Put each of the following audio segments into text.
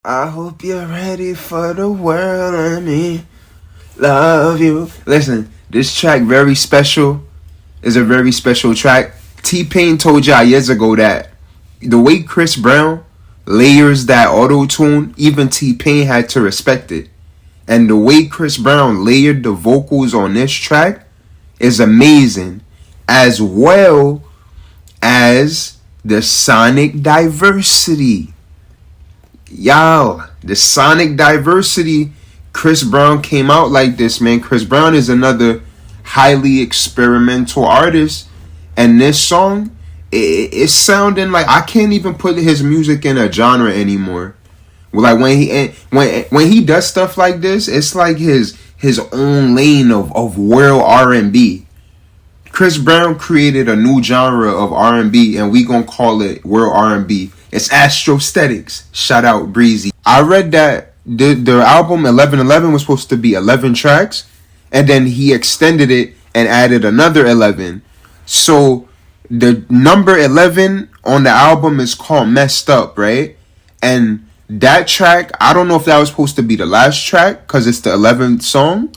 I hope you're ready for the world. Let me love you. Listen, this track very special. Is a very special track. T-Pain told y'all years ago that the way Chris Brown layers that auto-tune, even T-Pain had to respect it. And the way Chris Brown layered the vocals on this track is amazing, as well as the sonic diversity. Y'all, the sonic diversity, Chris Brown came out like this, man. Chris Brown is another highly experimental artist, and this song, it's sounding like I can't even put his music in a genre anymore. Like when he does stuff like this, it's like his own lane of world RnB. Chris Brown created a new genre of RnB, and we gonna call it world RnB. It's Astrostetics. Shout out Breezy. I read that the album 1111 was supposed to be 11 tracks, and then he extended it and added another 11. So the number 11 on the album is called Messed Up, right? And that track, I don't know if that was supposed to be the last track because it's the 11th song,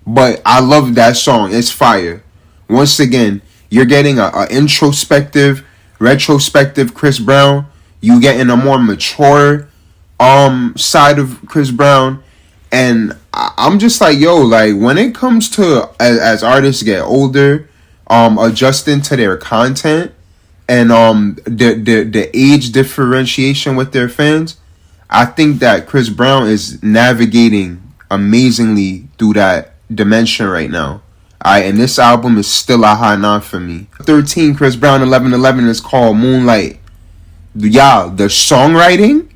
but I love that song. It's fire. Once again, you're getting a introspective, retrospective Chris Brown. You getting a more mature side of Chris Brown. And I'm just like, yo, like when it comes to as artists get older, adjusting to their content and the age differentiation with their fans, I think that Chris Brown is navigating amazingly through that dimension right now. And this album is still a high 9 for me. 13, Chris Brown 1111 is called Moonlight. Y'all, the songwriting,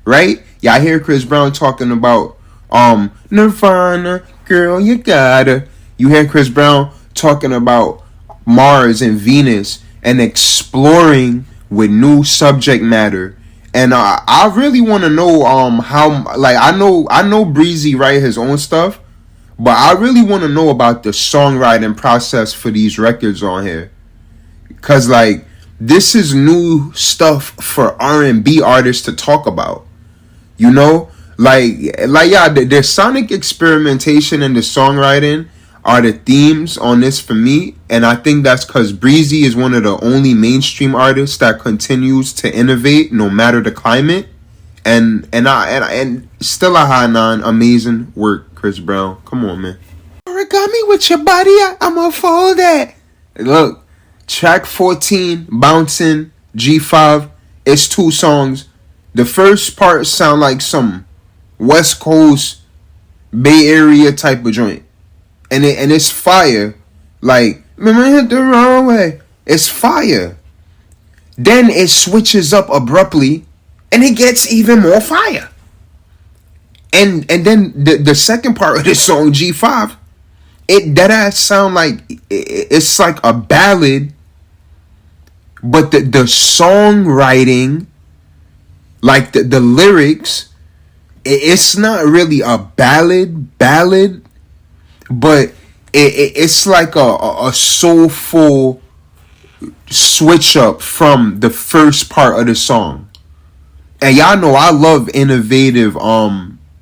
right? Y'all hear Chris Brown talking about Nirvana, girl, you gotta. You hear Chris Brown talking about Mars and Venus and exploring with new subject matter. And I really want to know how, like, I know Breezy write his own stuff, but I really want to know about the songwriting process for these records on here, cause like this is new stuff for R&B artists to talk about, you know. Like yeah, the sonic experimentation and the songwriting are the themes on this for me, and I think that's because Breezy is one of the only mainstream artists that continues to innovate no matter the climate, and still a high 9. Amazing work, Chris Brown. Come on, man. Origami with your body, I'ma fold that. Look, track 14, Bouncing, G5. It's 2 songs. The first part sound like some West Coast, Bay Area type of joint. And it's fire. Like, remember I hit the wrong way. It's fire. Then it switches up abruptly and it gets even more fire. And then the second part of this song, G5, it deadass sound like it's like a ballad, but the songwriting, like the lyrics, it's not really a ballad, but it's like a soulful switch up from the first part of the song. And y'all know I love innovative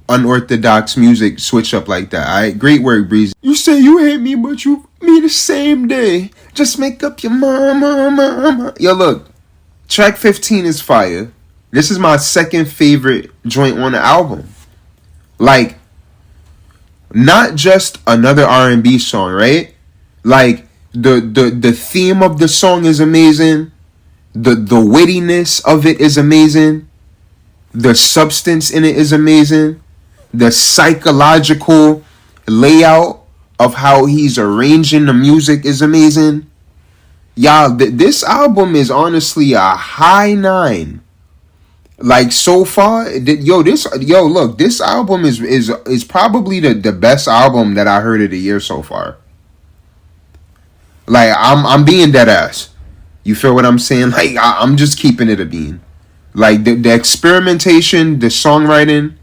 unorthodox music switch up like that. Alright, great work, Breezy. You say you hate me, but you me the same day. Just make up your mama. Yo, look, track 15 is fire. This is my second favorite joint on the album. Like, not just another R&B song, right? Like the theme of the song is amazing. The wittiness of it is amazing. The substance in it is amazing. The psychological layout of how he's arranging the music is amazing. Y'all, this album is honestly a high 9. Like, so far, look, this album is probably the best album that I heard of the year so far. Like, I'm being dead ass. You feel what I'm saying? Like, I'm just keeping it a bean. Like, the experimentation, the songwriting,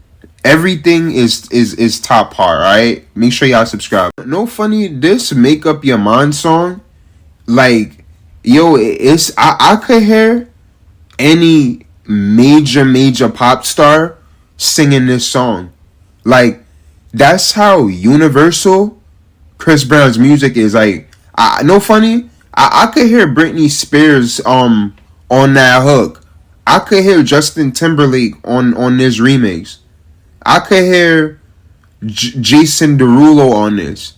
everything is top par, alright? Make sure y'all subscribe. No funny, this Make Up Your Mind song, like, yo, I could hear any major pop star singing this song. Like, that's how universal Chris Brown's music is. Like, no funny, I could hear Britney Spears on that hook. I could hear Justin Timberlake on this remix. I could hear Jason Derulo on this.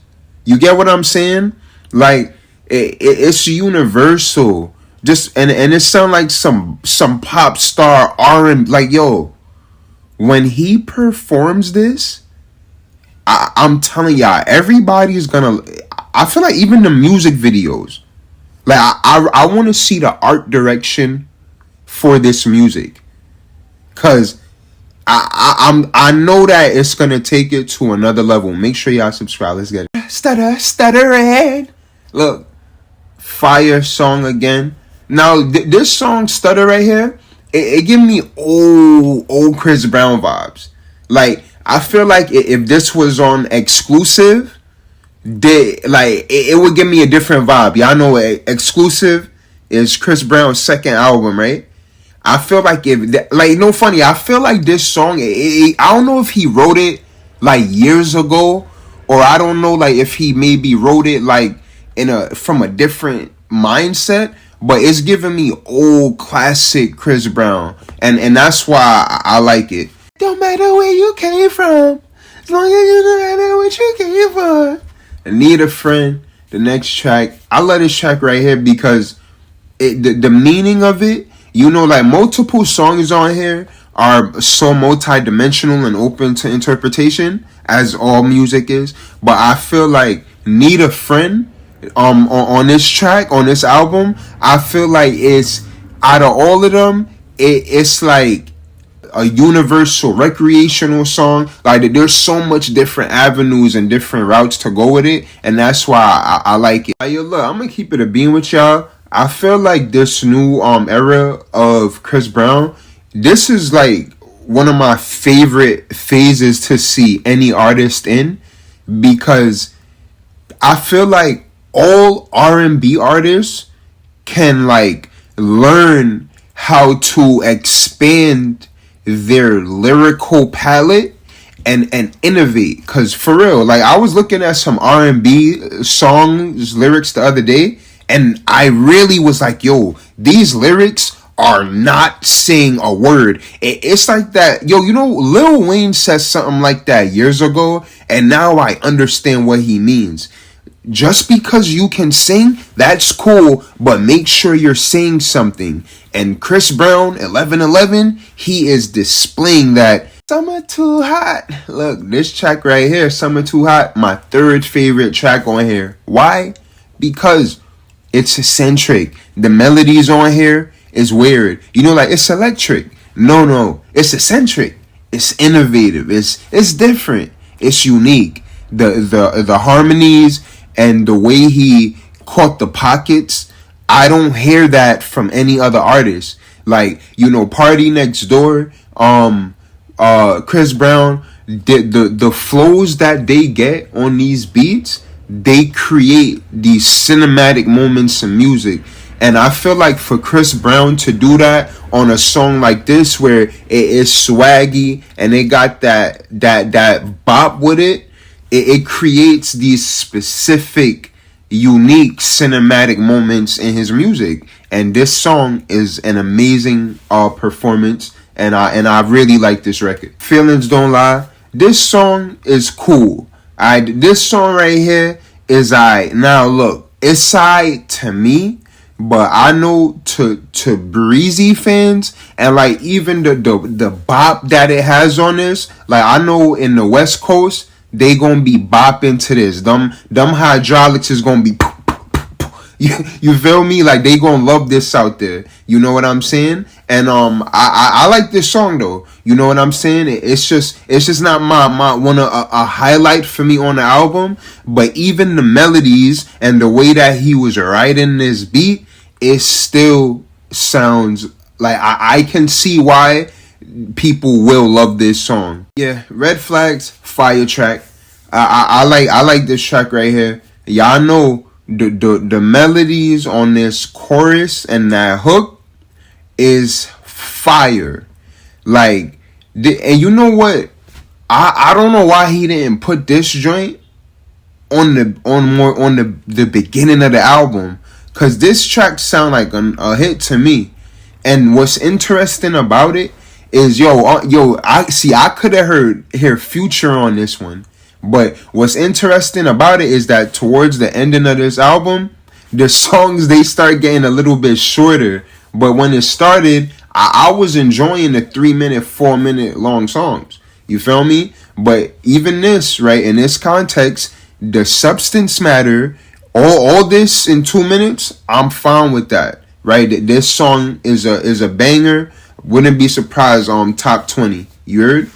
You get what I'm saying? Like, it's universal. Just and it sound like some pop star R&B. Like, yo, when he performs this, I'm telling y'all, everybody's gonna. I feel like even the music videos, like I want to see the art direction for this music, cause I know that it's gonna take it to another level. Make sure y'all subscribe. Let's get it. Stuttering. Look, fire song again. Now this song Stutter right here, it give me old Chris Brown vibes. Like, I feel like if this was on Exclusive, it would give me a different vibe. Y'all know Exclusive is Chris Brown's second album, right? I feel like no funny, I feel like this song, I don't know if he wrote it like years ago, or I don't know like if he maybe wrote it like from a different mindset, but it's giving me old classic Chris Brown, and that's why I like it. Don't matter where you came from, as long as you know what you came for. I Need a Friend, the next track. I love this track right here because the meaning of it, you know, like multiple songs on here are so multi-dimensional and open to interpretation, as all music is. But I feel like Need a Friend on this track, on this album, I feel like it's, out of all of them, it's like a universal recreational song. Like, there's so much different avenues and different routes to go with it, and that's why I like it. Yo, look, I'm gonna keep it a bean with y'all. I feel like this new era of Chris Brown, this is like one of my favorite phases to see any artist in, because I feel like all R&B artists can like learn how to expand their lyrical palette and innovate. Cause for real, like, I was looking at some R&B songs lyrics the other day, and I really was like, yo, these lyrics are not saying a word. It's like that, yo, you know, Lil Wayne said something like that years ago, and now I understand what he means. Just because you can sing, that's cool, but make sure you're saying something. And Chris Brown, 1111, he is displaying that. Summer Too Hot. Look, this track right here, Summer Too Hot, my third favorite track on here. Why? Because it's eccentric. The melodies on here is weird. You know, like, it's electric. No, it's eccentric. It's innovative. It's different. It's unique. The harmonies and the way he caught the pockets, I don't hear that from any other artist. Like, you know, Party Next Door, Chris Brown, the flows that they get on these beats, they create these cinematic moments in music. And I feel like for Chris Brown to do that on a song like this, where it is swaggy and they got that bop with it, it creates these specific, unique cinematic moments in his music. And this song is an amazing performance, and I really like this record. Feelings Don't Lie. This song is cool. This song right here is now look, it's to me, but I know to Breezy fans, and like even the bop that it has on this, like, I know in the West Coast, they gonna be bopping to this. Them hydraulics is gonna be you feel me? Like, they gonna love this out there. You know what I'm saying? And I like this song though. You know what I'm saying? It's just not my one a highlight for me on the album. But even the melodies and the way that he was writing this beat, it still sounds like I can see why people will love this song. Yeah, Red Flags, fire track. I like this track right here. Y'all know the melodies on this chorus and that hook is fire. Like, And you know what? I don't know why he didn't put this joint on the beginning of the album, cause this track sound like a hit to me. And what's interesting about it is I could have heard Future on this one, but what's interesting about it is that towards the ending of this album, the songs, they start getting a little bit shorter. But when it started, I was enjoying the 3 minute, 4 minute long songs. You feel me? But even this, right, in this context, the substance matter, all this in 2 minutes, I'm fine with that. Right? This song is a banger. Wouldn't be surprised on top 20. You heard?